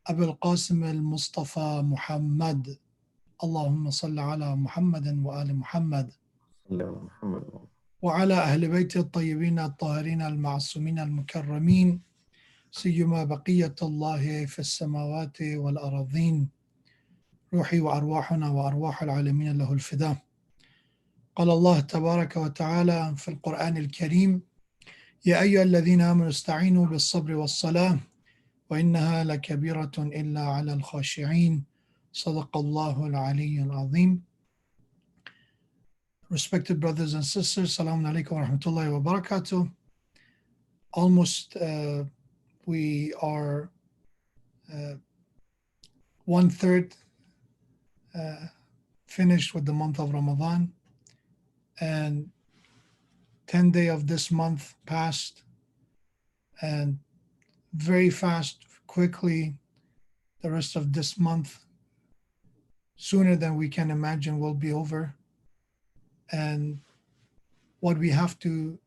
أبي القاسم المصطفى محمد اللهم صل على محمد وآل محمد الله محمد. وعلى أهل بيته الطيبين الطاهرين المعصومين المكرمين سيما بقية الله في السماوات والأراضين روحي وأرواحنا وأرواح العالمين له الفداء. قال الله تبارك وتعالى في القرآن الكريم: يا أيها الذين آمنوا استعينوا بالصبر والصلاة وإنها لكبيرة إلا على الخاشعين. صدق الله العلي العظيم. Respected brothers and sisters, Assalamu alaikum wa rahmatullahi wa barakatuh. Almost we are 1/3 finished with the month of Ramadan, and 10 days of this month passed, and very fast, quickly, the rest of this month, sooner than we can imagine, will be over. And what we have to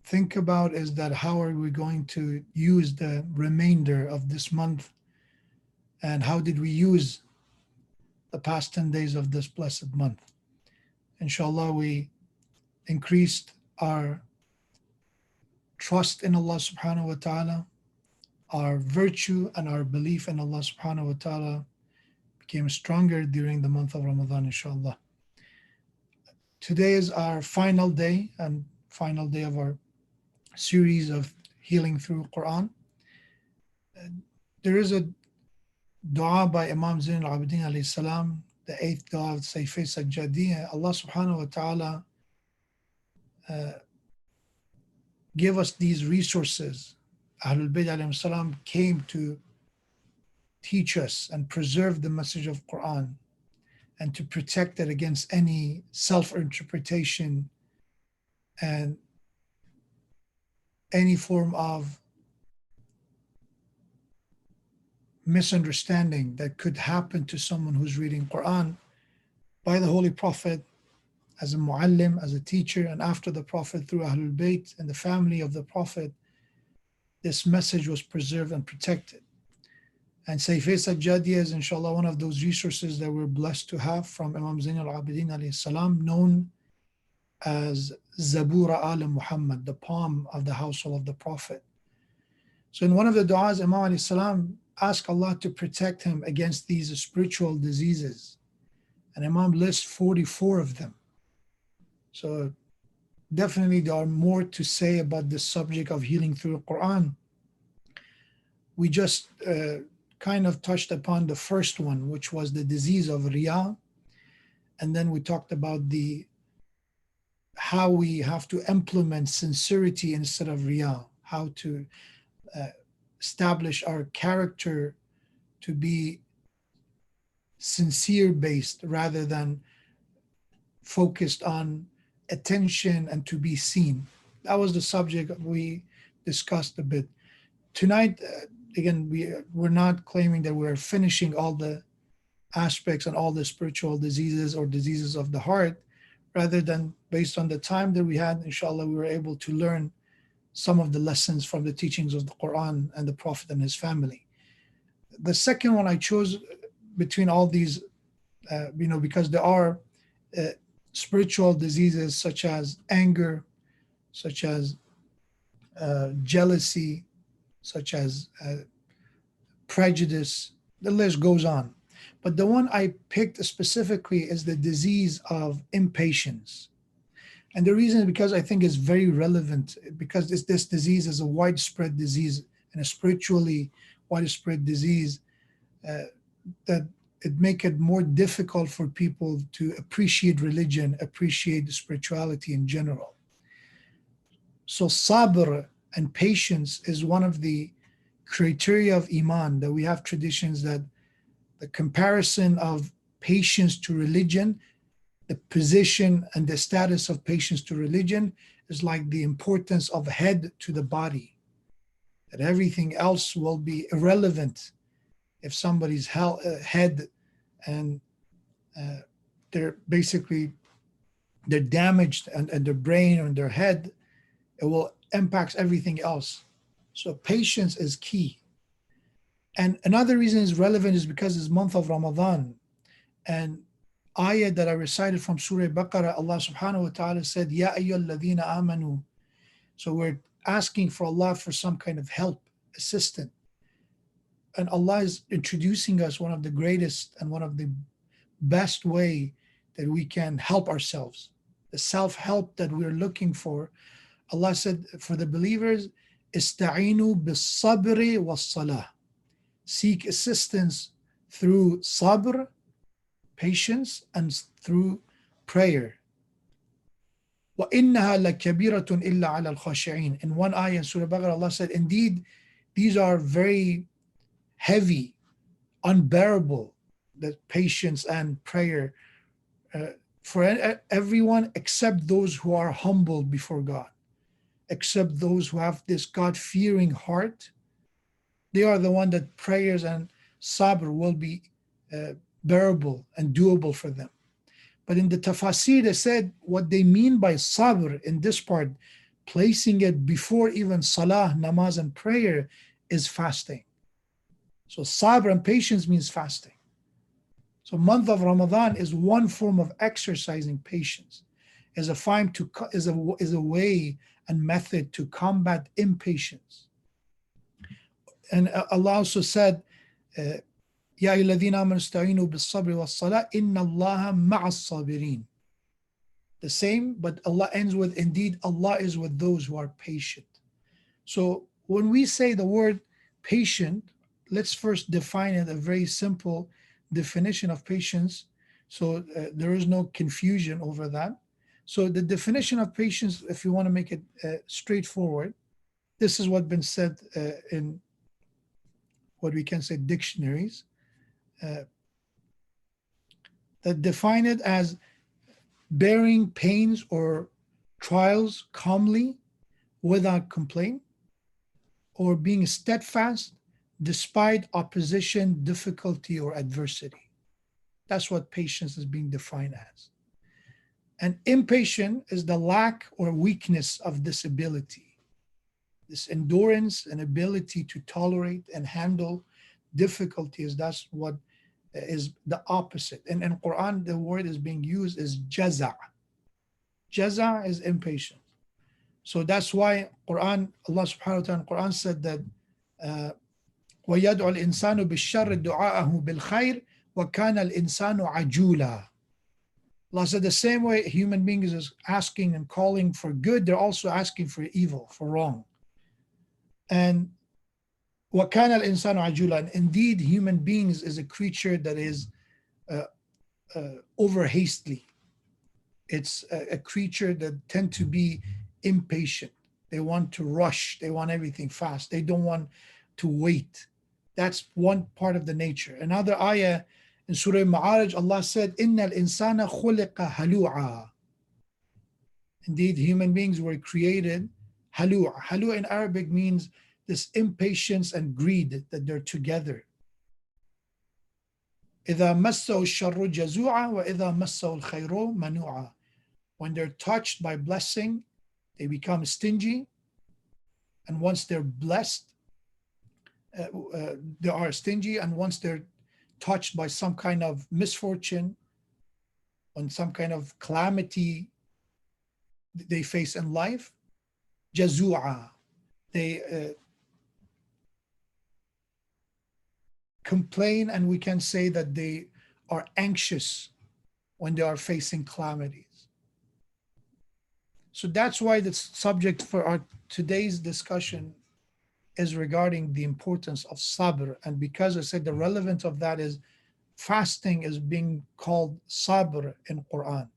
think about is that how are we going to use the remainder of this month, and how did we use the past 10 days of this blessed month. Inshallah, we increased our trust in Allah subhanahu wa ta'ala, our virtue and our belief in Allah subhanahu wa ta'ala became stronger during the month of Ramadan, inshallah. Today is our final day and final day of our series of healing through Quran. There is a dua by Imam Zain al-Abidin alayhi salam, the 8th dua of Sayf Sajjadiyya. Allah subhanahu wa ta'ala give us these resources. Ahlul Bayt alayhi salam came to teach us and preserve the message of Quran and to protect it against any self-interpretation and any form of misunderstanding that could happen to someone who's reading Quran by the Holy Prophet as a muallim, as a teacher, and after the Prophet through Ahlul Bayt and the family of the Prophet. This message was preserved and protected. And Sayf Sajjadiyya is inshallah one of those resources that we're blessed to have from Imam Zain al-Abidin alayhi salam, known as Zabura al Muhammad, the palm of the household of the Prophet. So in one of the du'as, Imam alayhi salam asked Allah to protect him against these spiritual diseases. And Imam lists 44 of them. So definitely there are more to say about this subject of healing through the Quran. We just kind of touched upon the first one, which was the disease of Riyah. And then we talked about how we have to implement sincerity instead of Riyah, how to establish our character to be sincere based rather than focused on attention and to be seen. That was the subject we discussed a bit. Tonight, again, we're not claiming that we're finishing all the aspects and all the spiritual diseases or diseases of the heart, rather than based on the time that we had, inshallah, we were able to learn some of the lessons from the teachings of the Quran and the Prophet and his family. The second one I chose between all these, because there are spiritual diseases such as anger, such as jealousy, such as prejudice, the list goes on. But the one I picked specifically is the disease of impatience. And the reason is because I think it's very relevant, because this disease is a widespread disease and a spiritually widespread disease that it make it more difficult for people to appreciate religion, appreciate spirituality in general. So sabr and patience is one of the criteria of Iman, that we have traditions that the comparison of patience to religion, the position and the status of patience to religion is like the importance of head to the body, that everything else will be irrelevant if somebody's head and they're damaged and their brain and their head, it will impact everything else. So patience is key. And another reason it's relevant is because it's month of Ramadan. And ayah that I recited from Surah Baqarah, Allah subhanahu wa ta'ala said, Ya ayyuhalladhina amanu. So we're asking for Allah for some kind of help, assistance. And Allah is introducing us one of the greatest and one of the best way that we can help ourselves. The self-help that we're looking for. Allah said for the believers, Ista'inu bis-sabri was-salah. Seek assistance through sabr, patience, and through prayer. وَإِنَّهَا لَكَبِيرَةٌ إِلَّا عَلَى الْخَاشِعِينَ. In one ayah in Surah Baqarah, Allah said, indeed, these are very heavy, unbearable, the patience and prayer for everyone except those who are humble before God, except those who have this God-fearing heart. They are the one that prayers and sabr will be bearable and doable for them. But in the tafasir, they said what they mean by sabr in this part, placing it before even salah, namaz, and prayer, is fasting. So sabr and patience means fasting. So month of Ramadan is one form of exercising patience, is a way and method to combat impatience. And Allah also said, Ya ayyuhalladhina amanu ista'inu bis-sabri was-salah inna Allaha ma'as sabirin. The same, but Allah ends with, indeed, Allah is with those who are patient. So when we say the word patient, let's first define it, a very simple definition of patience. So there is no confusion over that. So the definition of patience, if you want to make it straightforward, this is what's been said in what we can say dictionaries, that define it as bearing pains or trials calmly without complaint, or being steadfast despite opposition, difficulty, or adversity. That's what patience is being defined as. And impatient is the lack or weakness of this ability, this endurance and ability to tolerate and handle difficulties. That's what is the opposite. And in Quran, the word is being used is jaza'. Jaza' is impatient. So that's why Quran, Allah subhanahu wa ta'ala in Quran said that وَيَدْعُ الْإِنسَانُ بِالشَّرِّ دُعَاءَهُ بِالْخَيْرِ وَكَانَ الْإِنسَانُ عَجُولًا. Allah said the same way human beings is asking and calling for good, they're also asking for evil, for wrong. And وَكَانَ الْإِنسَانُ عَجُولًا. Indeed, human beings is a creature that is over hastily. It's a creature that tend to be impatient. They want to rush. They want everything fast. They don't want to wait. That's one part of the nature. Another ayah in Surah Ma'arij, Allah said, "Inna al-insana khuliqa halu'a." Indeed, human beings were created halu'a. Halu'a in Arabic means this impatience and greed, that they're together. إِذَا مَسَّهُ الشَّرُّ جَزُوعًا وَإِذَا مَسَّهُ الْخَيْرُ مَنُوعًا. When they're touched by blessing, they become stingy. And once they're blessed, they are stingy. And once they're touched by some kind of misfortune, on some kind of calamity they face in life, jazua, they complain, and we can say that they are anxious when they are facing calamities. So that's why the subject for our today's discussion is regarding the importance of sabr. And because I said the relevance of that is fasting is being called sabr in Quran.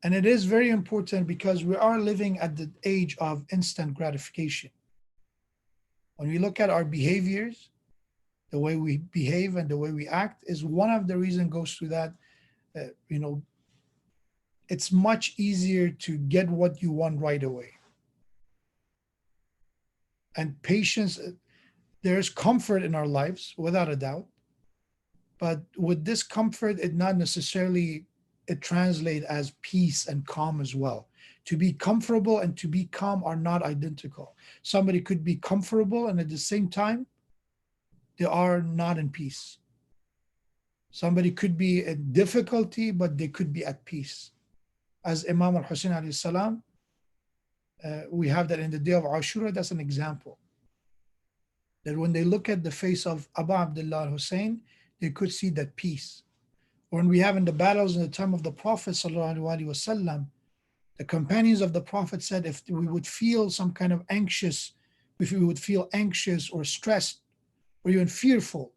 And it is very important because we are living at the age of instant gratification. When we look at our behaviors, the way we behave and the way we act is one of the reasons goes to that, it's much easier to get what you want right away. And patience, there's comfort in our lives, without a doubt. But with this comfort, it not necessarily, it translates as peace and calm as well. To be comfortable and to be calm are not identical. Somebody could be comfortable and at the same time they are not in peace. Somebody could be in difficulty, but they could be at peace. As Imam al-Hussein alayhi salam, we have that in the day of Ashura, that's an example. That when they look at the face of Abu Abdullah al-Hussein, they could see that peace. When we have in the battles in the time of the Prophet sallallahu alaihi wasallam, the companions of the Prophet said if we would feel some kind of anxious, if we would feel anxious or stressed or even fearful,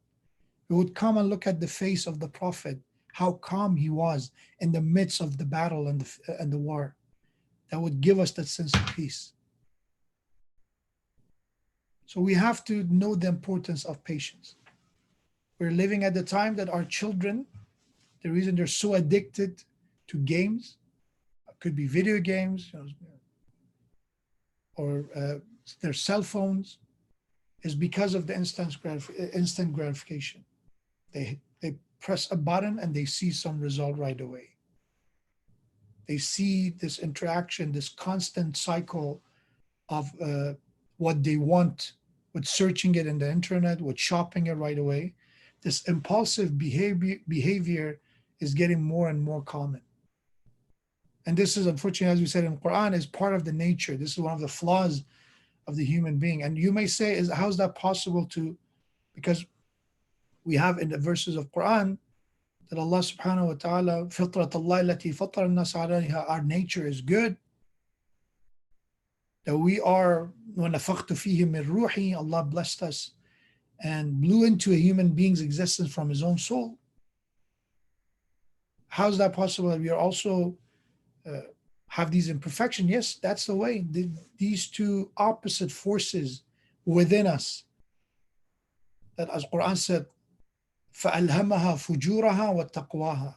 we would come and look at the face of the Prophet, how calm he was in the midst of the battle and the war. That would give us that sense of peace. So we have to know the importance of patience. We're living at the time that our children, the reason they're so addicted to games, could be video games, or their cell phones, is because of the instant gratification. They press a button and they see some result right away. They see this interaction, this constant cycle of what they want, with searching it in the internet, with shopping it right away. This impulsive behavior is getting more and more common. And this is, unfortunately, as we said in the Quran, is part of the nature. This is one of the flaws of the human being. And you may say, how is that possible to, because we have in the verses of Quran that Allah subhanahu wa ta'ala, فِطْرَةَ اللَّهِ الَّتِي فَطَرَ النَّاسَ عَلَيْهَا, our nature is good. That we are, وَنَفَخْتُ فِيهِ مِنْ رُوحِي, Allah blessed us and blew into a human being's existence from his own soul. How is that possible that we are also have these imperfections? Yes, that's the way. These two opposite forces within us, that as Quran said, فَأَلْهَمَهَا فُجُورَهَا وَتَقْوَاهَا.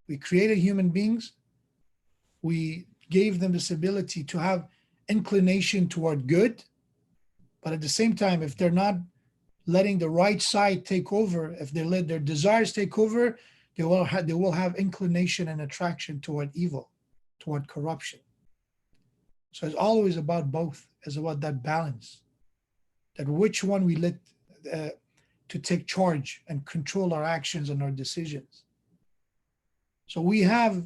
We created human beings. We gave them this ability to have inclination toward good, but at the same time, if they're not letting the right side take over, if they let their desires take over, they will have inclination and attraction toward evil, toward corruption. So it's always about both. It's about that balance, that which one we let to take charge and control our actions and our decisions. So we have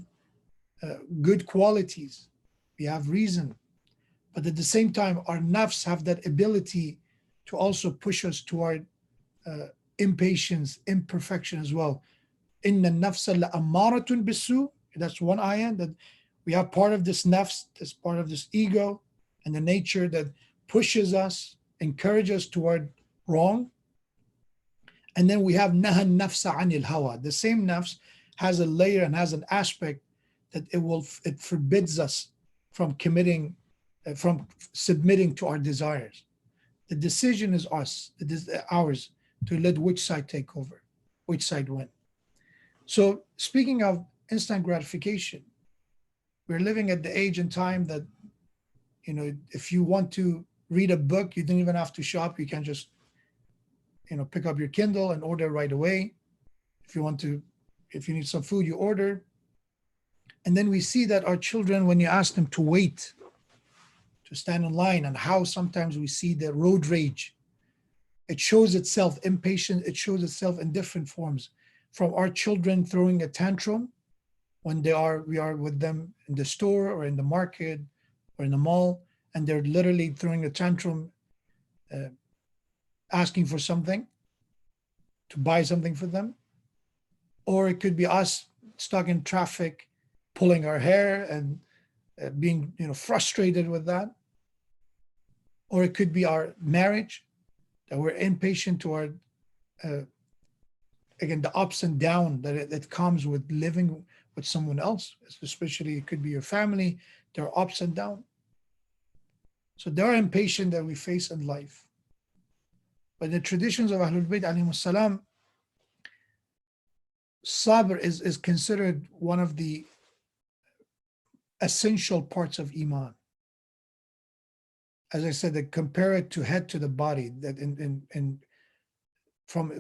good qualities, we have reason, but at the same time, our nafs have that ability to also push us toward impatience, imperfection as well. Inna nafsa la'ammaratun bisu. That's one ayah, that we have part of this nafs, this part of this ego and the nature that pushes us, encourages us toward wrong. And then we have nahan nafsa anil hawa. The same nafs has a layer and has an aspect that it forbids us from committing, from submitting to our desires. The decision is ours to let which side take over, which side win. So speaking of instant gratification, we're living at the age and time that, if you want to read a book, you don't even have to shop. You can just, pick up your Kindle and order right away. If you need some food, you order. And then we see that our children, when you ask them to wait, to stand in line, and how sometimes we see the road rage, it shows itself impatient. It shows itself in different forms, from our children throwing a tantrum when we are with them in the store or in the market or in the mall, and they're literally throwing a tantrum, asking for something, to buy something for them. Or it could be us stuck in traffic, pulling our hair and being frustrated with that. Or it could be our marriage, that we're impatient toward, again, the ups and downs that comes with living with someone else, especially it could be your family. There are ups and downs. So there are impatience that we face in life. But the traditions of Ahlul Bayt alayhimus salam, sabr is considered one of the essential parts of Iman. As I said, they compare it to head to the body, that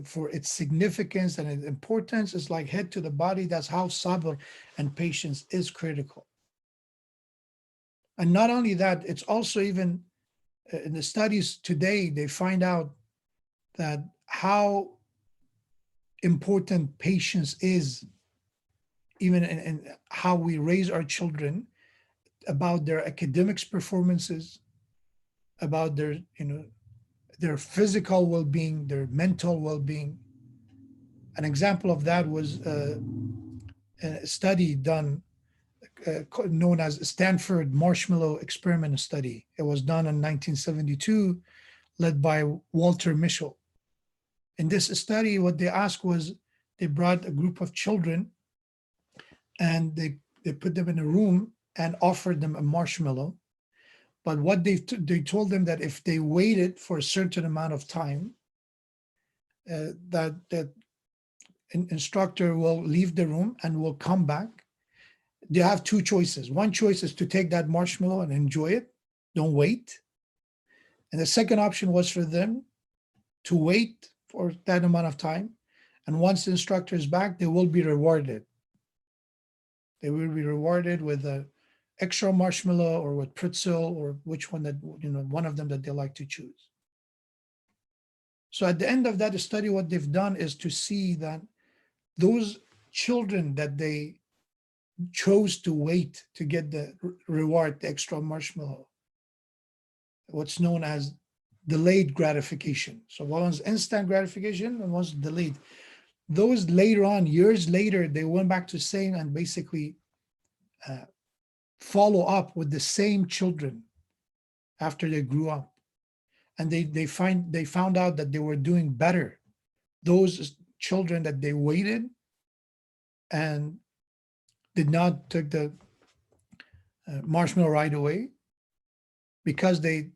for its significance and its importance, is like head to the body. That's how sabr and patience is critical. And not only that, it's also even in the studies today, they find out that how important patience is, even in how we raise our children, about their academics performances, about their, their physical well-being, their mental well-being. An example of that was a study done known as Stanford Marshmallow Experiment Study. It was done in 1972, led by Walter Mischel. In this study, what they asked was, they brought a group of children and they put them in a room and offered them a marshmallow. But what they told them that if they waited for a certain amount of time, that an instructor will leave the room and will come back. They have two choices. One choice is to take that marshmallow and enjoy it, don't wait. And the second option was for them to wait for that amount of time. And once the instructor is back, they will be rewarded. They will be rewarded with an extra marshmallow or with pretzel, or which one that, one of them that they like to choose. So at the end of that study, what they've done is to see that those children that they chose to wait to get the reward, the extra marshmallow, what's known as delayed gratification. So one was instant gratification and one was delayed. Those later on, years later, they went back to same and basically follow up with the same children after they grew up. And they found out that they were doing better. Those children that they waited and did not take the marshmallow right away, because they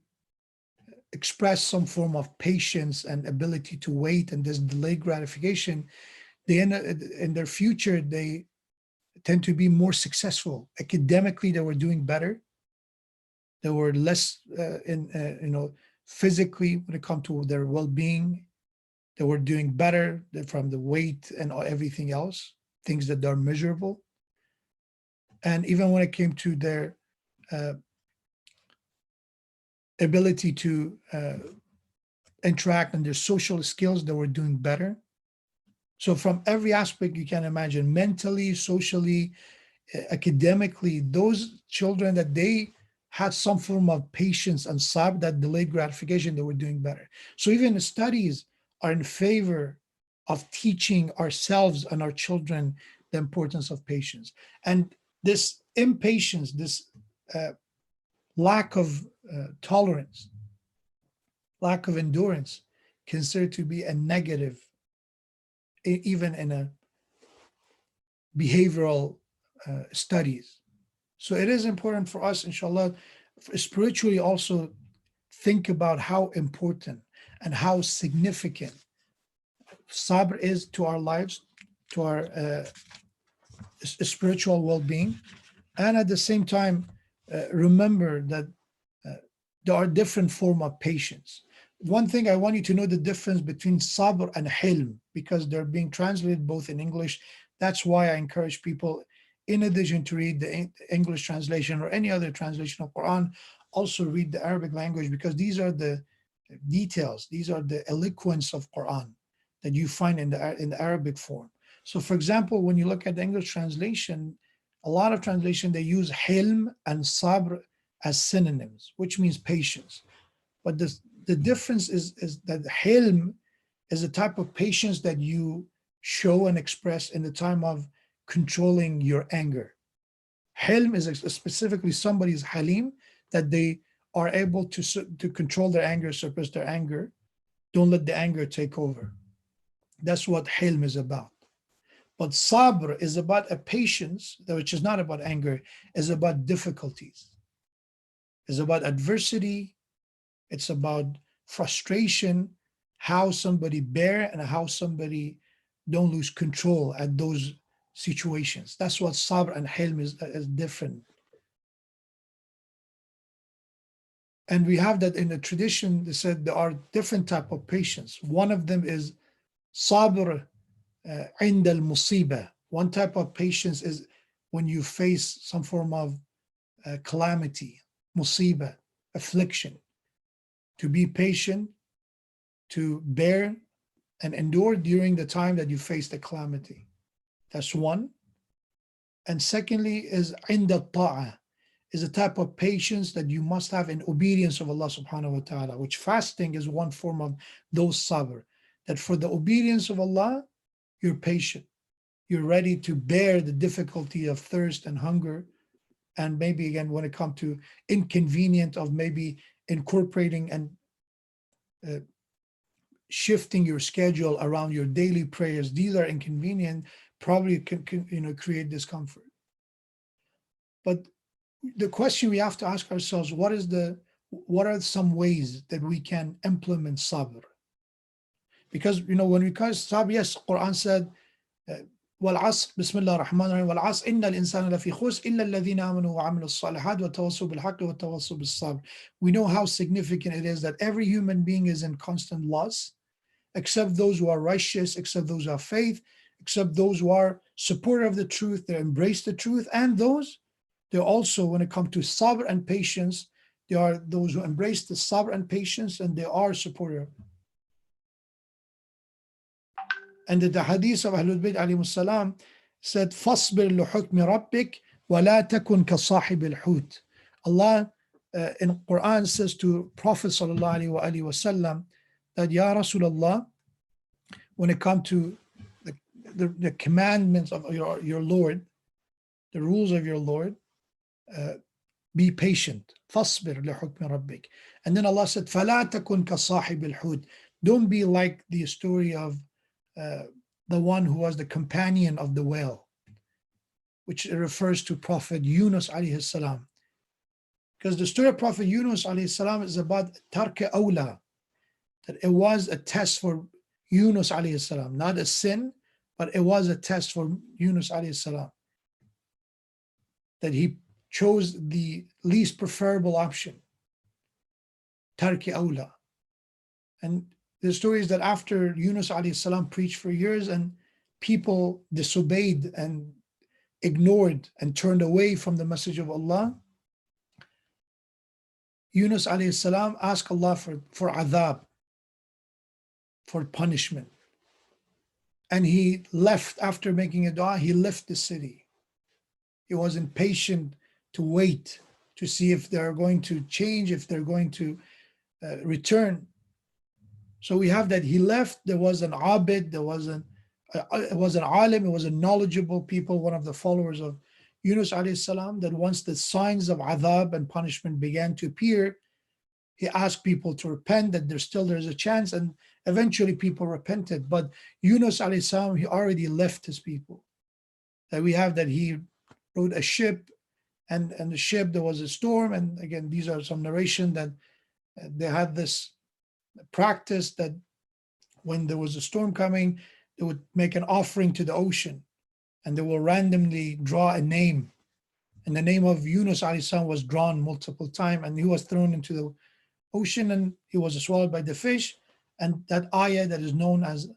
expressed some form of patience and ability to wait and this delayed gratification, they end up, in their future, they tend to be more successful. Academically, they were doing better. They were less physically, when it comes to their well-being, they were doing better from the weight and everything else, things that are measurable. And even when it came to their ability to interact and their social skills, they were doing better. So from every aspect you can imagine, mentally, socially, academically, those children that they had some form of patience and sabr, that delayed gratification, they were doing better. So even the studies are in favor of teaching ourselves and our children the importance of patience. And this impatience, this lack of tolerance, lack of endurance, considered to be a negative, even in a behavioral studies. So it is important for us, inshallah, spiritually also think about how important and how significant sabr is to our lives, to our spiritual well-being. And at the same time, remember that there are different forms of patience. One thing I want you to know, the difference between sabr and hilm, because they're being translated both in English. That's why I encourage people, in addition to read the English translation or any other translation of Quran, also read the Arabic language, because these are the details, these are the eloquence of Quran that you find in the Arabic form. So for example, when you look at the English translation, a lot of translation, they use hilm and sabr as synonyms, which means patience. But the difference is that hilm is a type of patience that you show and express in the time of controlling your anger. Hilm is specifically somebody's halim, that they are able to control their anger, suppress their anger. Don't let the anger take over. That's what hilm is about. But sabr is about a patience, which is not about anger, is about difficulties. It's about adversity. It's about frustration, how somebody bear and how somebody don't lose control at those situations. That's what sabr and hilm is different. And we have that in the tradition. They said there are different type of patience. One of them is sabr عند المصيبة. One type of patience is when you face some form of calamity, musibah, affliction. To be patient, to bear and endure during the time that you face the calamity. That's one. And secondly is inda ta'ah, is a type of patience that you must have in obedience of Allah subhanahu wa ta'ala, which fasting is one form of those sabr. That for the obedience of Allah, you're patient. You're ready to bear the difficulty of thirst and hunger. And maybe again, when it comes to inconvenient of maybe incorporating and shifting your schedule around your daily prayers, these are inconvenient, probably can create discomfort. But the question we have to ask ourselves, what are some ways that we can implement sabr? Because when we call sabr, yes, Quran said, والعصر بسم الله الرحمن الرحيم والعصر إن الإنسان لفي خسر إلا الذين آمنوا وعملوا الصالحات وتواصوا بالحق وتواصوا بالصبر. We know how significant it is that every human being is in constant loss, except those who are righteous, except those who have faith, except those who are supporter of the truth, they embrace the truth, and those, they're also, when it comes to sabr and patience, they are those who embrace the sabr and patience, and they are supporter. And the hadith of Ahlul Bayt alayhi salam said, فَاصْبِرْ لِحُكْمِ رَبِّكَ وَلَا تَكُنْ كَصَاحِبِ الْحُوتِ. Allah in Quran says to Prophet sallallahu alayhi wa sallam that, Ya Rasulullah, when it comes to the commandments of your Lord, the rules of your Lord, be patient. فَاصْبِرْ لِحُكْمِ رَبِّكَ. And then Allah said, فَلَا تَكُنْ كَصَاحِبِ الْحُوتِ. Don't be like the story of the one who was the companion of the whale, which refers to Prophet Yunus alayhi salam. Because the story of Prophet Yunus alayhi salam is about tarka awla, that it was a test for Yunus alayhi salam, not a sin, but it was a test for Yunus alayhi salam, that he chose the least preferable option, tarki awla. And the story is that after Yunus alayhi salam preached for years and people disobeyed and ignored and turned away from the message of Allah, Yunus alayhi salam asked Allah for adhab, for punishment. And he left after making a dua, he left the city. He wasn't patient to wait to see if they're going to change, if they're going to return. So we have that he left. There was an abid, it was an alim, it was a knowledgeable people, one of the followers of Yunus alayhi salam, that once the signs of adhab and punishment began to appear, he asked people to repent, that there's a chance, and eventually people repented. But Yunus alayhi salam, he already left his people. That we have that he rode a ship, and the ship, there was a storm, and again, these are some narration that they had this practice that when there was a storm coming, they would make an offering to the ocean, and they will randomly draw a name, and the name of Yunus alayhi salam was drawn multiple times, and he was thrown into the ocean and he was swallowed by the fish. And that ayah that is known as,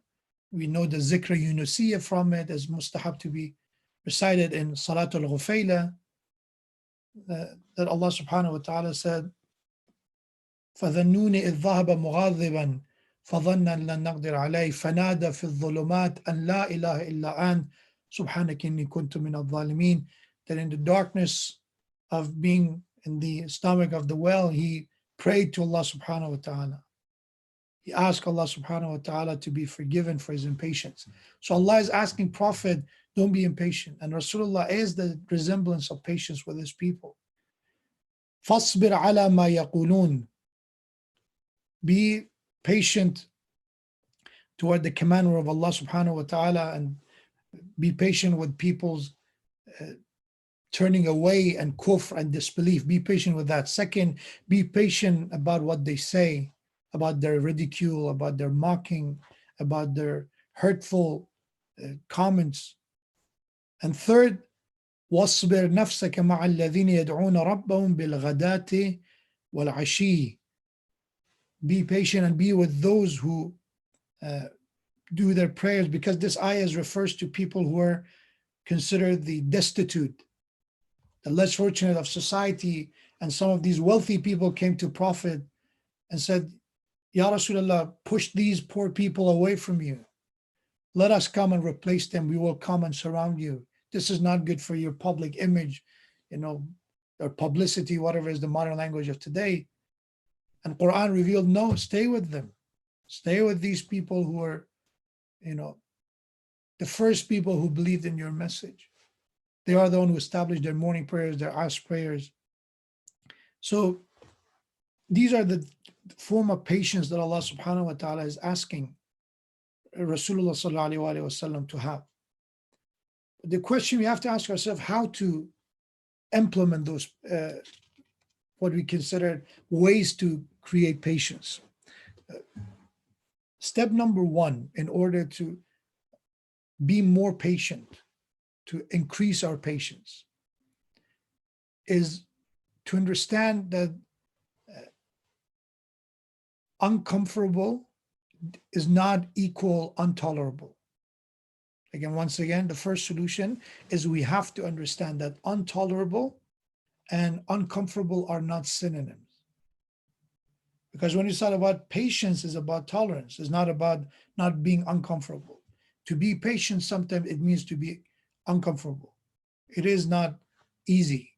we know the zikr Yunusiyya from it, as mustahab to be recited in Salatul Ghufayla, that Allah subhanahu wa ta'ala said, فَذَنُّونِ إِذْ ذَهَبَ مُغَاضِبًا فَظَنَّ أَن لَّن نَّقْدِرَ عَلَيْهِ فَنَادَى فِي الظُّلُمَاتِ أَن لَّا إِلَهَ إِلَّا أَنتَ سُبْحَانَكَ إِنِّي كُنتُ مِنَ الظَّالِمِينَ. That in the darkness of being in the stomach of the whale, he prayed to Allah subhanahu wa ta'ala. He asked Allah subhanahu wa ta'ala to be forgiven for his impatience. So Allah is asking Prophet, don't be impatient. And Rasulullah is the resemblance of patience with his people. فَاصْبِرْ عَلَى مَا يَقُولُونَ. Be patient toward the commandment of Allah subhanahu wa ta'ala, and be patient with people's turning away and kufr and disbelief. Be patient with that. Second, be patient about what they say, about their ridicule, about their mocking, about their hurtful comments. And third, وَاصْبِرْ نَفْسَكَ مَعَ الَّذِينَ يَدْعُونَ رَبَّهُمْ بِالْغَدَاةِ وَالْعَشِيِّ. Be patient and be with those who do their prayers, because this ayah refers to people who are considered the destitute, the less fortunate of society. And some of these wealthy people came to Prophet and said, Ya Rasulullah, push these poor people away from you. Let us come and replace them. We will come and surround you. This is not good for your public image, or publicity, whatever is the modern language of today. And Quran revealed, no, stay with them. Stay with these people who are, the first people who believed in your message. They are the one who established their morning prayers, their ask prayers. So these are the form of patience that Allah subhanahu wa ta'ala is asking Rasulullah sallallahu alaihi wasallam to have. The question we have to ask ourselves, how to implement those, what we consider ways to create patience. Step number one, in order to be more patient, to increase our patience, is to understand that uncomfortable is not equal intolerable. Once again, the first solution is we have to understand that intolerable and uncomfortable are not synonyms. Because when you talk about patience, is about tolerance. It's not about not being uncomfortable. To be patient, sometimes it means to be uncomfortable. It is not easy,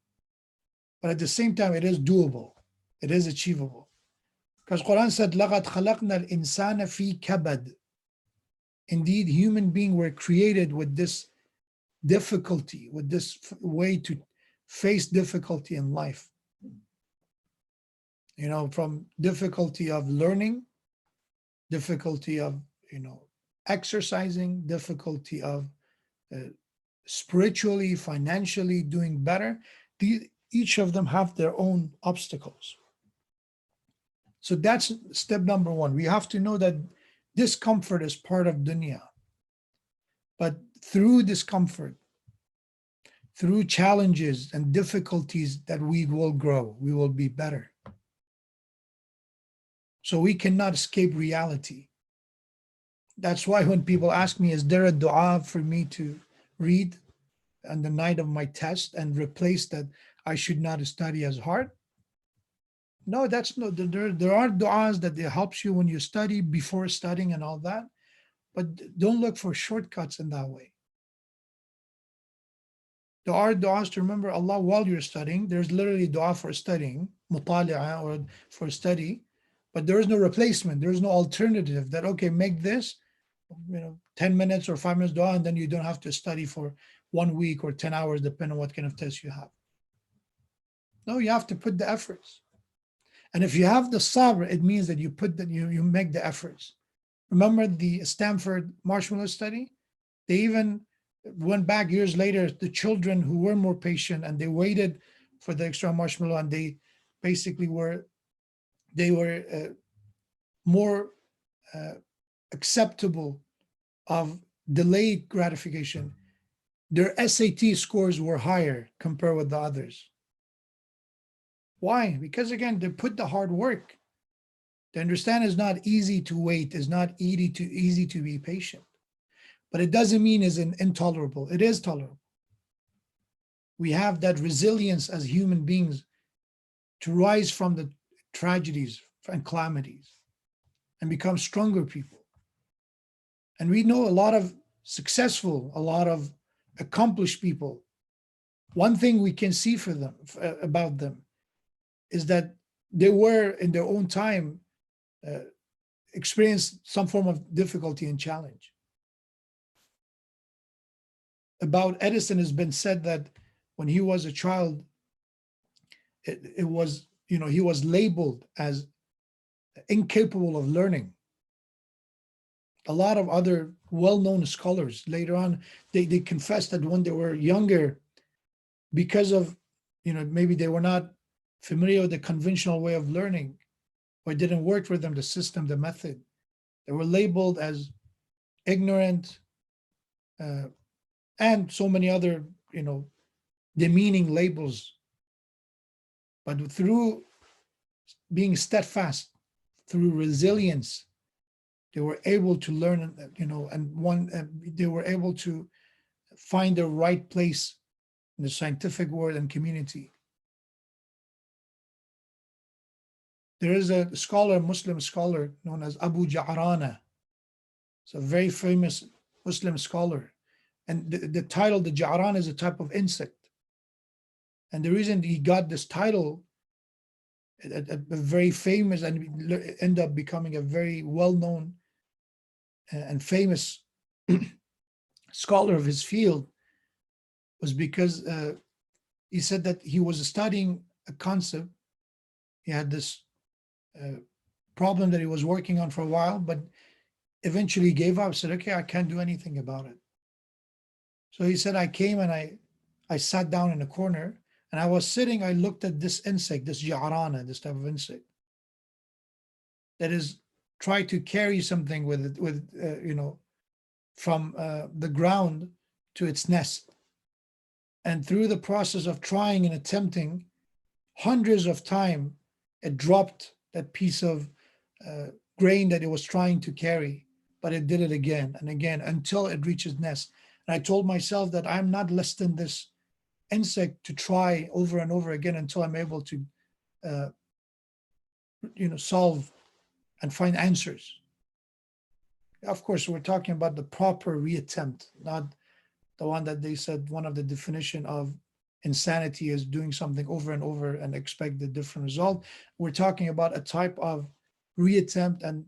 but at the same time, it is doable. It is achievable. Because Quran said, لَقَدْ خَلَقْنَا الْإِنسَانَ فِي كَبَدٍ. Indeed, human beings were created with this difficulty, with this way to face difficulty in life. From difficulty of learning, difficulty of, exercising, difficulty of spiritually, financially doing better. Each of them have their own obstacles. So that's step number one. We have to know that discomfort is part of dunya. But through discomfort, through challenges and difficulties, that we will grow, we will be better. So we cannot escape reality. That's why when people ask me, is there a dua for me to read on the night of my test and replace that I should not study as hard? No, that's no, there are du'as that it helps you when you study, before studying and all that, but don't look for shortcuts in that way. There are du'as to remember Allah while you're studying. There's literally du'a for studying, mutali'ah, or for study, but there is no replacement. There is no alternative that, okay, make this, 10 minutes or 5 minutes du'a, and then you don't have to study for 1 week or 10 hours, depending on what kind of test you have. No, you have to put the efforts. And if you have the sabr, it means that you make the efforts. Remember the Stanford marshmallow study? They even went back years later, the children who were more patient and they waited for the extra marshmallow, and they basically were more acceptable of delayed gratification. Their SAT scores were higher compared with the others. Why? Because again, they put the hard work. They understand it's not easy to wait, it's not easy to be patient. But it doesn't mean it's intolerable. It is tolerable. We have that resilience as human beings to rise from the tragedies and calamities and become stronger people. And we know a lot of successful, a lot of accomplished people. One thing we can see about them is that they were in their own time experienced some form of difficulty and challenge. About Edison, has been said that when he was a child, he was labeled as incapable of learning. A lot of other well-known scholars later on, they confessed that when they were younger, because of, maybe they were not familiar with the conventional way of learning, or it didn't work for them, the system, the method, they were labeled as ignorant, and so many other, demeaning labels. But through being steadfast, through resilience, they were able to learn, they were able to find the right place in the scientific world and community. There is a scholar, Muslim scholar known as Abu Ja'rana. It's a very famous Muslim scholar. And the title, the Ja'ran, is a type of insect. And the reason he got this title, a very famous, and end up becoming a very well-known and famous scholar of his field, was because he said that he was studying a concept. He had this problem that he was working on for a while, but eventually gave up, said, okay, I can't do anything about it. So he said, I came and I sat down in a corner, and I was sitting, I looked at this insect, this ja'rana, this type of insect, that is try to carry something with it, from the ground to its nest. And through the process of trying and attempting, hundreds of times, it dropped that piece of grain that it was trying to carry, but it did it again and again until it reaches nest. And I told myself that I'm not less than this insect to try over and over again until I'm able to, solve and find answers. Of course, we're talking about the proper reattempt, not the one that they said one of the definition of insanity is doing something over and over and expect a different result. We're talking about a type of reattempt and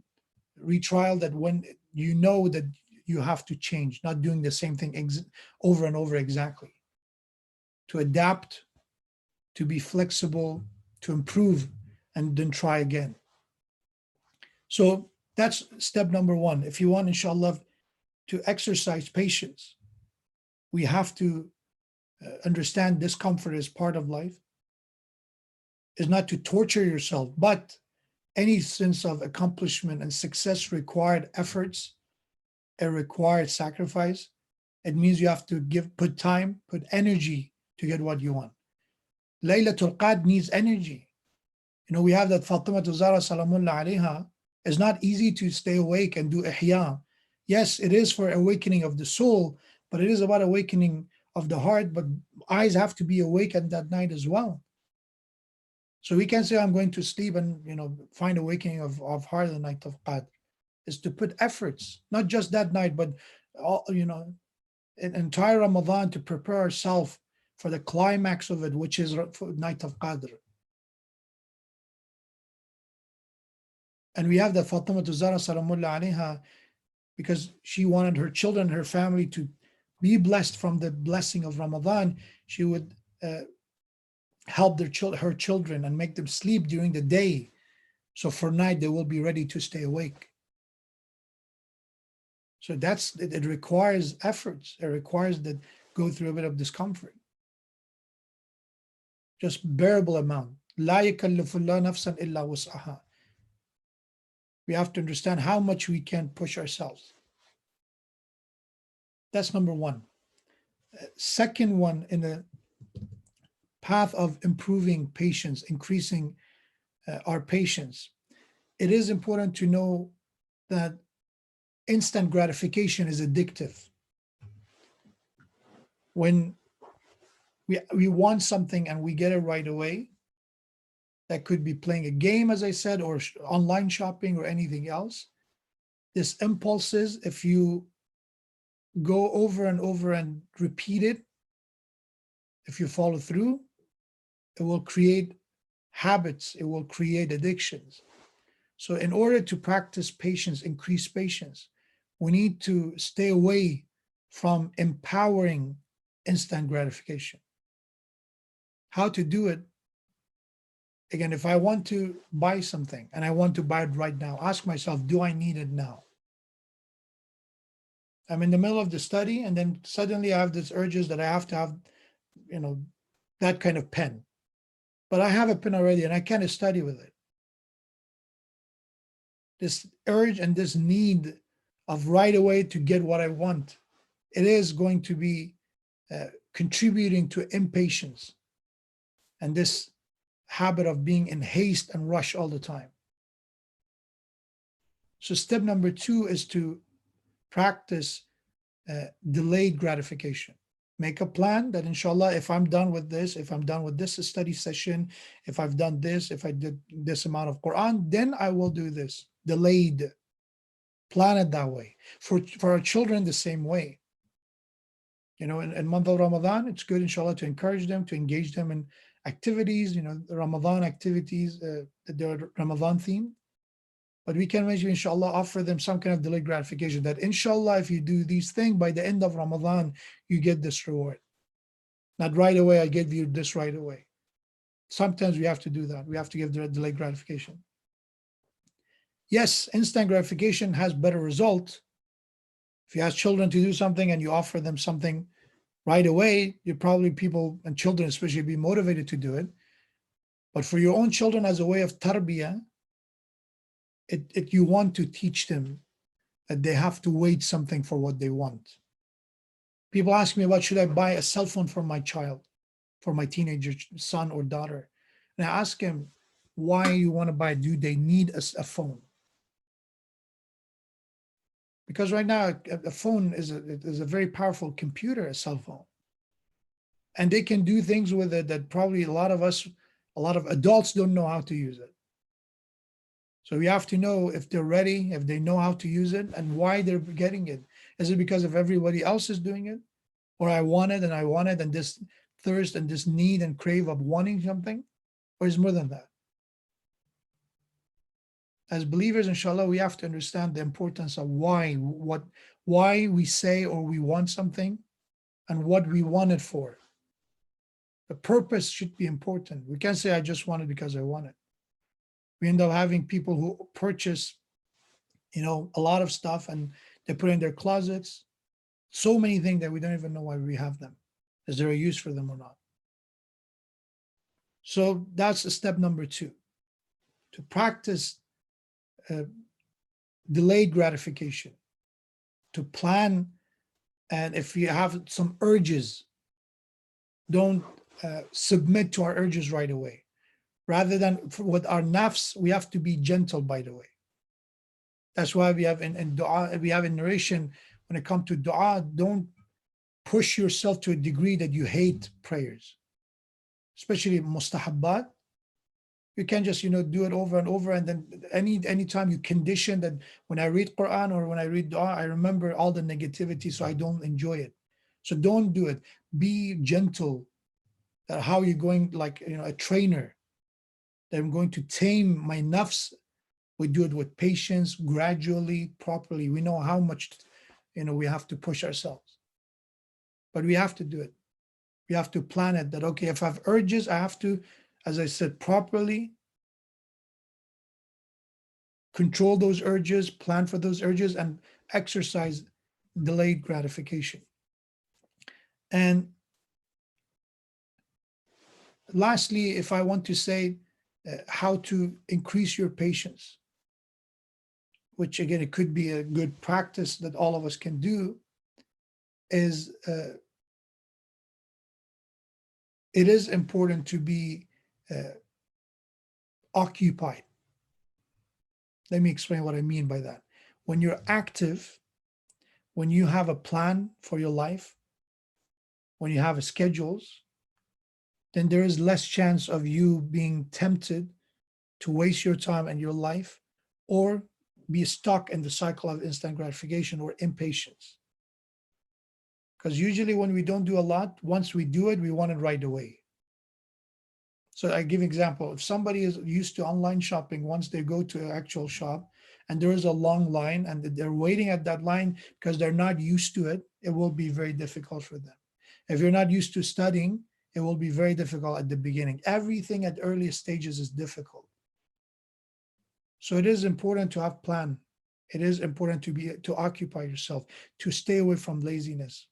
retrial that when you know that you have to change, not doing the same thing over and over exactly. To adapt, to be flexible, to improve, and then try again. So that's step number one. If you want, inshallah, to exercise patience, we have to understand discomfort is part of life. Is not to torture yourself, but any sense of accomplishment and success required efforts, it required sacrifice. It means you have to put time, put energy to get what you want. Laylatul Qadr needs energy. We have that Fatima Zahra Salamullah alayha. It's not easy to stay awake and do ihya. Yes, it is for awakening of the soul, but it is about awakening of the heart, but eyes have to be awake at that night as well. So we can't say I'm going to sleep and find awakening of heart the night of Qadr. Is to put efforts, not just that night, but all, an entire Ramadan to prepare ourselves for the climax of it, which is night of Qadr. And we have the Fatima Zahra Salamullah alayha, because she wanted her children, her family to be blessed from the blessing of Ramadan. She would help her children and make them sleep during the day. So for night, they will be ready to stay awake. So it requires efforts. It requires that go through a bit of discomfort. Just bearable amount. لا يكلف الله نفسا إلا وسعها. We have to understand how much we can push ourselves. That's number one. Second one, in the path of improving patience, increasing our patience, it is important to know that instant gratification is addictive. When we want something and we get it right away, that could be playing a game, as I said, or online shopping or anything else. This impulses, if you go over and over and repeat it, if you follow through, it will create habits, it will create addictions. So in order to practice patience, increase patience, we need to stay away from empowering instant gratification. How to do it? Again, if I want to buy something and I want to buy it right now, ask myself, do I need it now? I'm in the middle of the study and then suddenly I have these urges that I have to have, that kind of pen. But I have a pen already and I can't study with it. This urge and this need of right away to get what I want, it is going to be contributing to impatience and this habit of being in haste and rush all the time. So step number two is to practice delayed gratification. Make a plan that inshallah, if I'm done with this, if I'm done with this study session, if I've done this, if I did this amount of Quran, then I will do this. Delayed. Plan it that way. For our children, the same way. In month of Ramadan, it's good, inshallah, to encourage them, to engage them in activities, the Ramadan activities, the Ramadan theme. But we can maybe, inshallah, offer them some kind of delayed gratification that, inshallah, if you do these things, by the end of Ramadan, you get this reward. Not right away, I give you this right away. Sometimes we have to do that. We have to give the delayed gratification. Yes, instant gratification has better result. If you ask children to do something and you offer them something right away, you probably, people and children especially, be motivated to do it. But for your own children, as a way of tarbiyah, you want to teach them that they have to wait something for what they want. People ask me about, should I buy a cell phone for my child, for my teenager son or daughter? And I ask him, why you want to buy it? Do they need a phone? Because right now, a phone is a very powerful computer, a cell phone. And they can do things with it that probably a lot of adults don't know how to use it. So we have to know if they're ready, if they know how to use it, and why they're getting it. Is it because of everybody else is doing it? Or I want it, and this thirst and this need and crave of wanting something? Or is more than that? As believers, inshallah, we have to understand the importance of why we say or we want something and what we want it for. The purpose should be important. We can't say, I just want it because I want it. We end up having people who purchase, a lot of stuff, and they put in their closets, so many things that we don't even know why we have them. Is there a use for them or not? So that's step number 2, to practice delayed gratification, to plan. And if you have some urges, don't submit to our urges right away. Rather than with our nafs, we have to be gentle, by the way. That's why we have in dua, we have in narration, when it comes to dua, don't push yourself to a degree that you hate prayers, especially mustahabbat. You can just, do it over and over. And then any time you condition that, when I read Quran or when I read dua, I remember all the negativity, so I don't enjoy it. So don't do it. Be gentle. How you're going, like, a trainer, that I'm going to tame my nafs. We do it with patience, gradually, properly. We know how much, we have to push ourselves. But we have to do it. We have to plan it that, okay, if I have urges, I have to, as I said, properly control those urges, plan for those urges, and exercise delayed gratification. And lastly, if I want to say how to increase your patience, which again, it could be a good practice that all of us can do, is it is important to be occupied. Let me explain what I mean by that. When you're active, when you have a plan for your life, when you have schedules, then there is less chance of you being tempted to waste your time and your life, or be stuck in the cycle of instant gratification or impatience. Because usually when we don't do a lot, once we do it, we want it right away. So I give an example. If somebody is used to online shopping, once they go to an actual shop and there is a long line and they're waiting at that line because they're not used to it, it will be very difficult for them. If you're not used to studying, it will be very difficult at the beginning. Everything at earliest stages is difficult. So it is important to have plan. It is important to occupy yourself, to stay away from laziness.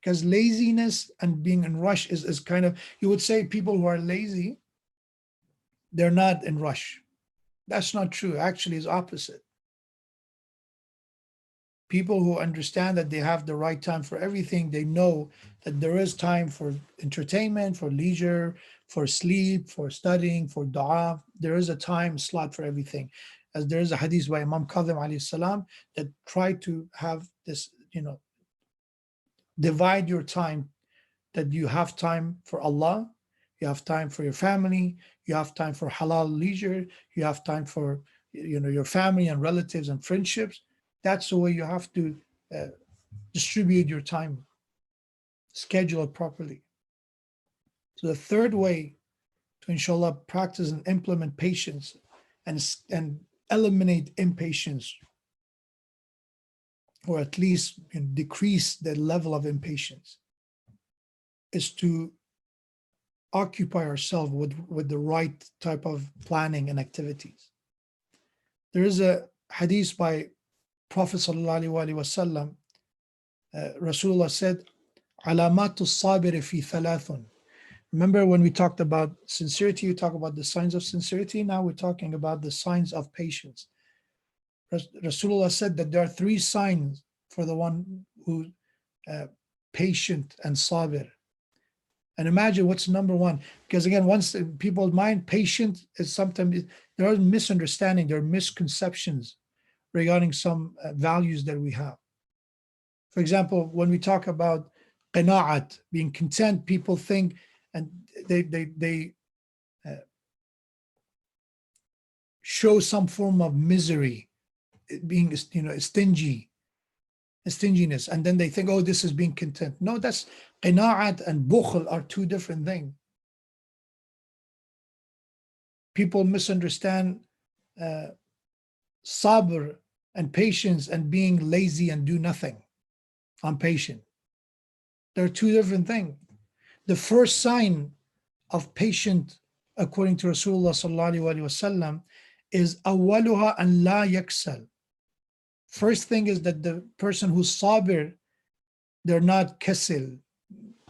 Because laziness and being in rush is kind of, you would say people who are lazy, they're not in rush. That's not true. Actually, it's opposite. People who understand that they have the right time for everything, they know that there is time for entertainment, for leisure, for sleep, for studying, for dua. There is a time slot for everything. As there is a hadith by Imam Kadhim alayhi salam that try to have this, divide your time that you have time for Allah, you have time for your family, you have time for halal leisure, you have time for your family and relatives and friendships. That's the way you have to uh, distribute your time, schedule it properly. So the third way to inshallah practice and implement patience and eliminate impatience, or at least decrease the level of impatience, is to occupy ourselves with the right type of planning and activities. There is a hadith by Prophet sallallahu alaihi wasallam. Rasulullah said, "Alamatu sabir fi thalathun." Remember when we talked about sincerity, we talk about the signs of sincerity. Now we're talking about the signs of patience. Rasulullah said that there are three signs for the one who patient and sabir. And imagine what's number one, because again, once in people's mind, patient is sometimes there are misunderstanding, there are misconceptions regarding some values that we have. For example, when we talk about qina'at, being content, people think and they show some form of misery, being stinginess, and then they think, oh, this is being content. No, that's qina'at and bukhl are two different things. People misunderstand sabr and patience and being lazy and do nothing. I'm patient. They're two different things. The first sign of patient, according to Rasulullah sallallahu alaihi wasallam, is awaluha an la yaksal. First thing is that the person who's sabir, they're not kasil,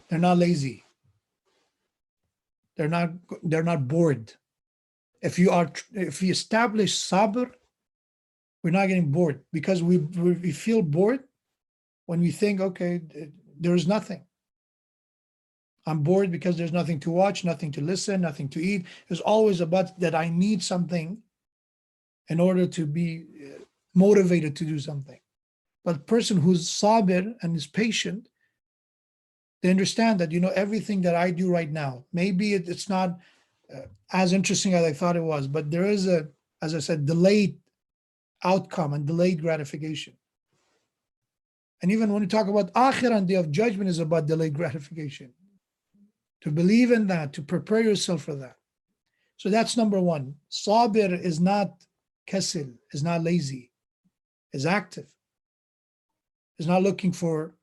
they're not lazy, they're not bored. If you establish sabr, we're not getting bored, because we feel bored when we think, okay, there's nothing. I'm bored because there's nothing to watch, nothing to listen, nothing to eat. It's always about that I need something in order to be motivated to do something. But the person who's sabir and is patient, they understand that, everything that I do right now, maybe it's not as interesting as I thought it was, but there is as I said, delayed outcome and delayed gratification. And even when you talk about akhirah and day of judgment is about delayed gratification. To believe in that, to prepare yourself for that. So that's number one. Sabir is not kasil, is not lazy, is active, is not looking for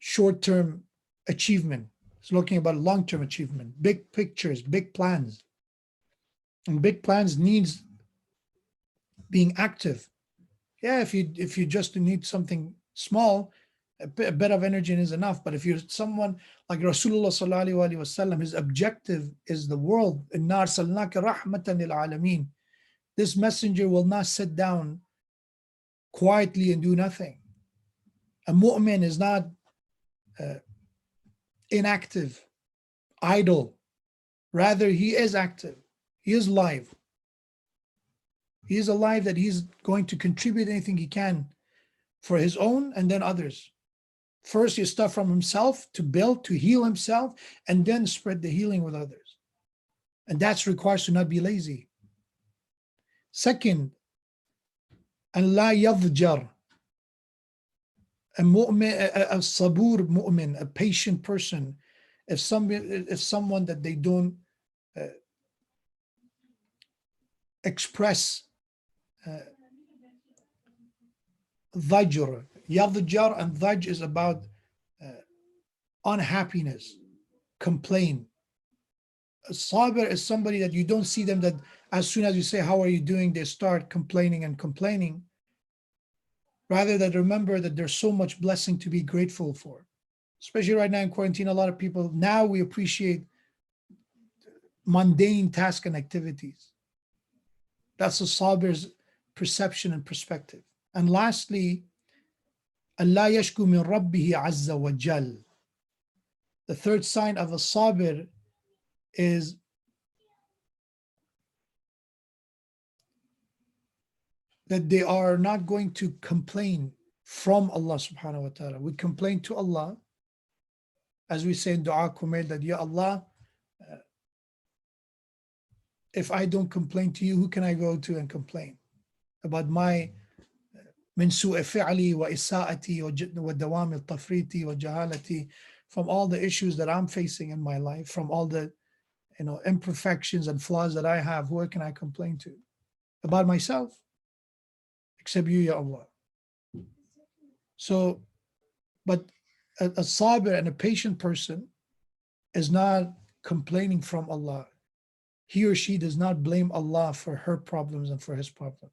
short-term achievement. It's looking about long-term achievement, big pictures, big plans. And big plans needs being active. Yeah, if you just need something small, a bit of energy is enough. But if you're someone like Rasulullah sallallahu alaihi wasallam, his objective is the world. Inna arsalnaka rahmatan lil alamin. This messenger will not sit down quietly and do nothing. A mu'min is not inactive, idle. Rather, he is active. He is live. He is alive, that he's going to contribute anything he can for his own and then others. First, he start from himself to build, to heal himself, and then spread the healing with others. And that's requires to not be lazy. Second, and la yadjar. A mu'min, a sabur mu'min, a patient person, if someone that they don't express dhajr. Yadjar and dhaj is about unhappiness, complain. A sabir is somebody that you don't see them, that as soon as you say, how are you doing, they start complaining and complaining. Rather, that remember that there's so much blessing to be grateful for. Especially right now in quarantine, a lot of people, now we appreciate mundane tasks and activities. That's a sabir's perception and perspective. And lastly, Allah yashku min rabbihi azza wa jal. The third sign of a sabir is that they are not going to complain from Allah subhanahu wa ta'ala. We complain to Allah, as we say in Dua Kumail, that, Ya Allah, if I don't complain to you, who can I go to and complain about my من سوء فعلي وإساءتي ودوام التفريط وجهالتي, from all the issues that I'm facing in my life, from all the imperfections and flaws that I have, who can I complain to? About myself, except you, Ya Allah. So, but a sabir and a patient person is not complaining from Allah. He or she does not blame Allah for her problems and for his problems.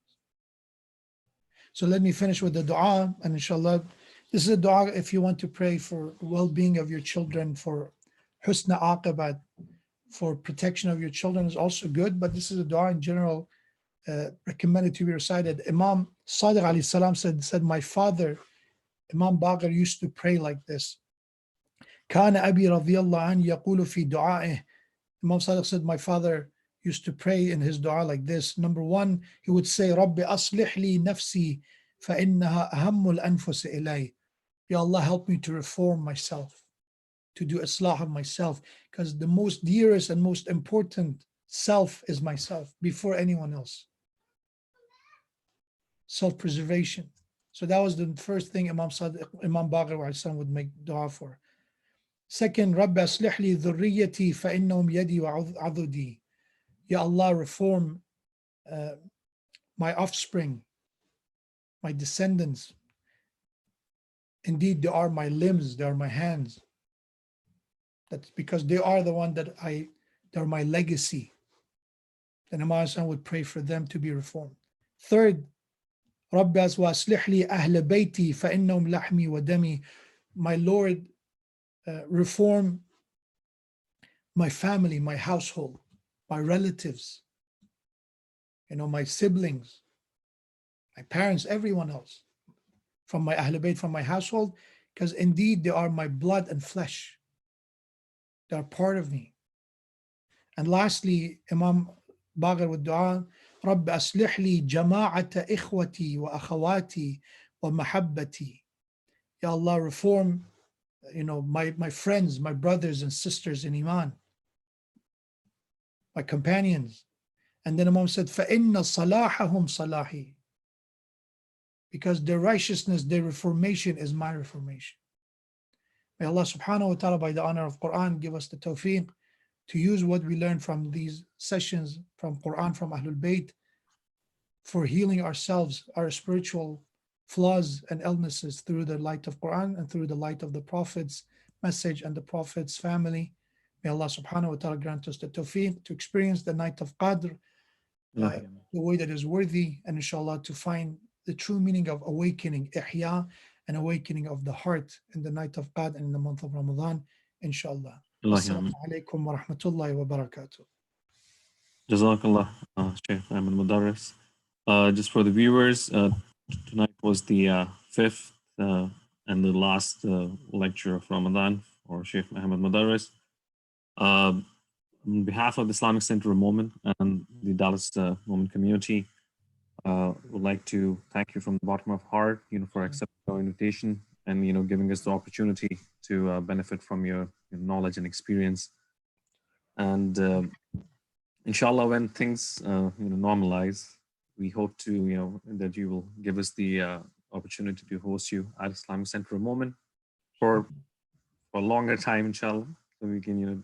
So let me finish with the dua, and inshallah, this is a dua if you want to pray for well-being of your children, for husna aqibat, for protection of your children is also good, but this is a dua in general recommended to be recited. Imam Sadiq alayhi salam said, my father, Imam Baqir, used to pray like this. كان أبي رضي الله عنه يقول في دعائه. Imam Sadiq said, my father used to pray in his dua like this. Number one, he would say, رب أصلح لي نفسي فإنها أهم الأنفس إلي. Ya Allah, help me to reform myself, to do islah of myself, because the most dearest and most important self is myself before anyone else. Self-preservation. So that was the first thing Imam Baqir would make dua for. Second, رب أصلح لي ذريتي فإنهم يدي وعضدي. Ya Allah, reform my offspring, my descendants. Indeed, they are my limbs, they are my hands. That's because they are the one they're my legacy. Then Imam would pray for them to be reformed. Third, رب وأصلح لي أهل بيتي فإنهم لحمي ودمي. My Lord, reform my family, my household, my relatives, my siblings, my parents, everyone else, from my Ahl Bayt, from my household, because indeed they are my blood and flesh. They are part of me. And lastly, Imam Baqir with dua, رب أصلح لي جماعة إخوتي وأخواتي ومحبتي. Ya Allah, reform, my friends, my brothers and sisters in Iman, my companions. And then Imam said, فَإِنَّ صَلَاحَهُمْ صَلَاحِي. Because their righteousness, their reformation is my reformation. May Allah subhanahu wa ta'ala, by the honor of Quran, give us the tawfiq to use what we learn from these sessions from Quran, from Ahlul Bayt, for healing ourselves, our spiritual flaws and illnesses through the light of Quran and through the light of the Prophet's message and the Prophet's family. May Allah subhanahu wa ta'ala grant us the tawfiq to experience the night of Qadr the way that is worthy, and inshallah to find the true meaning of awakening, ihya, and awakening of the heart in the night of Qadr and in the month of Ramadan, inshallah. Assalamu alaikum wa rahmatullahi wa barakatuh. Jazakallah, Shaykh Ahmad Modarress. Just for the viewers, tonight was the fifth and the last lecture of Ramadan for Shaykh Ahmad Modarress. On behalf of the Islamic Center of Moment and the Dallas Moment community, would like to thank you from the bottom of heart, for accepting our invitation and giving us the opportunity to benefit from your knowledge and experience. And inshallah, when things normalize, we hope to that you will give us the opportunity to host you at Islamic Center of Moment for a longer time, inshallah, so we can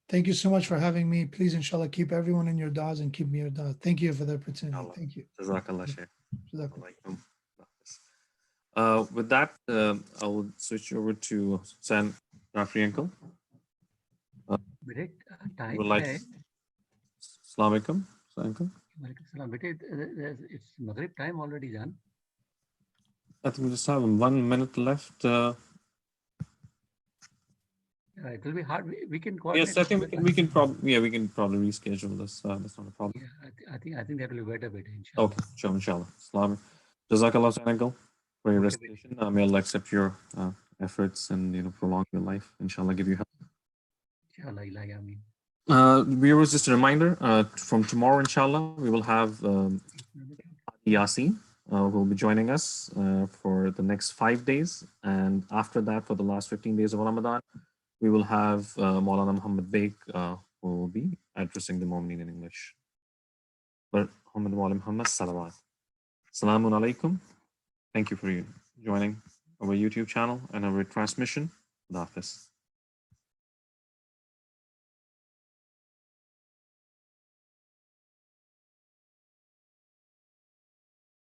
Thank you so much for having me. Please, inshallah, keep everyone in your du'as and keep me in your du'as. Thank you for the opportunity. Allah. Thank you. Jazakallah, Shaykh. Jazakallah. With that, I will switch over to San Rafri uncle. Time Would like Assalamu alaikum, uncle. It's Maghrib time already, Jan. I think we just have 1 minute left. It will be hard. We can Yes, I think we can probably reschedule this. That's not a problem. Yeah, I think that will be better, inshallah. Okay, sure, inshallah. Assalamu Jazakallah, uncle, for your recitation. May Allah accept your efforts and prolong your life. Inshallah, give you help. Inshallah, ilahi ameen. Viewers, just a reminder, from tomorrow, inshallah, we will have Yasin. will be joining us for the next 5 days. And after that, for the last 15 days of Ramadan, we will have Maulana Muhammad Beg, who will be addressing the Mu'mineen in English. But Muhammad Salawat. Assalamu alaikum. Thank you for joining our YouTube channel and our transmission. Khudafis.